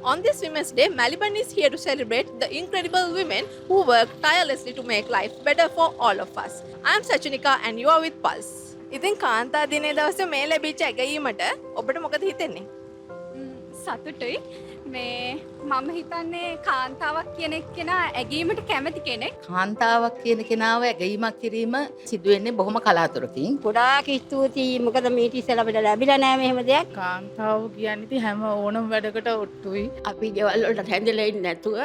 On this Women's Day, Melbourne is here to celebrate the incredible women who work tirelessly to make life better for all of us. I am Sachunika and you are with Pulse. ඉතින් කාන්තා දිනේ දවසේ මේ ලැබිච්ච ඇගයීමට ඔබට මොකද හිතෙන්නේ? සතුටුයි මේ මම හිතන්නේ කාන්තාවක් කියන එක්කෙනා ඇගීමට කැමති කෙනෙක්. කාන්තාවක් කියන කෙනාව ඇගීමක් කිරීම සිදු වෙන්නේ බොහොම කලාතුරකින්. ගොඩාක් ස්තුතියි. මොකද මීට ඉස්සෙල්ලා අපිට ලැබිලා නැහැ මෙහෙම දෙයක්. කාන්තාව කියන්නේ ඉතින් හැම ඕනම වැඩකට ඔට්ටුයි. අපි ගෙවල් වලට හැඳලා ඉන්නේ නැතුව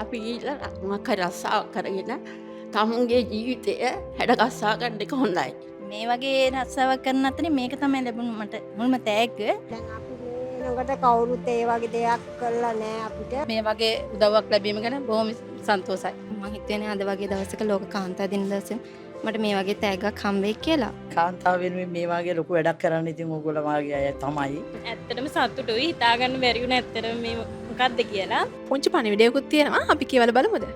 අපි ගිහලා මොකක් හරි රස්සාවක් කරගෙන තමුන්ගේ ජීවිතය හැඩගස්සා ගන්න එක හොඳයි. මේ වගේ රස්සාවක් කරන අතරේ මේක තමයි ලැබුණ මට මුල්ම තෑග්ග. දැන් අපි මේනකට කවුරුත් ඒ වගේ දෙයක් කළා නැහැ අපිට. මේ වගේ උදව්වක් ලැබීම ගැන බොහොම සන්තෝෂයි. මම හිතන්නේ අද වගේ දවසක ලෝක කාන්තා දින දවසේ මට මේ වගේ තෑග්ගක් හම්බෙයි කියලා. කාන්තාව වෙනුවෙන් මේ වගේ ලොකු වැඩක් කරන්න ඉතින් ඕගොල්ලෝ මාගේ අය තමයි. ඇත්තටම සතුටුයි හිතාගන්න බැරි වුණ ඇත්තටම මේ මොකක්ද කියලා. පුංචි පණිවිඩයකුත් තියෙනවා අපි කියවලා බලමුද?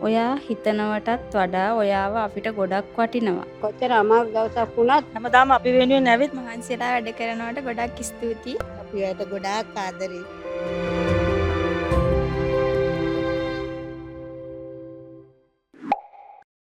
ඔයා හිතනවටත් වඩා ඔයාව අපිට ගොඩක් වටිනවා. කොච්චර අමාරු දවසක් වුණත් හැමදාම අපි වෙනුවෙන් ඇවිත් මහන්සියලා වැඩ කරනවට ගොඩක් ස්තුතියි. අපි ඇයට ගොඩාක් ආදරේ.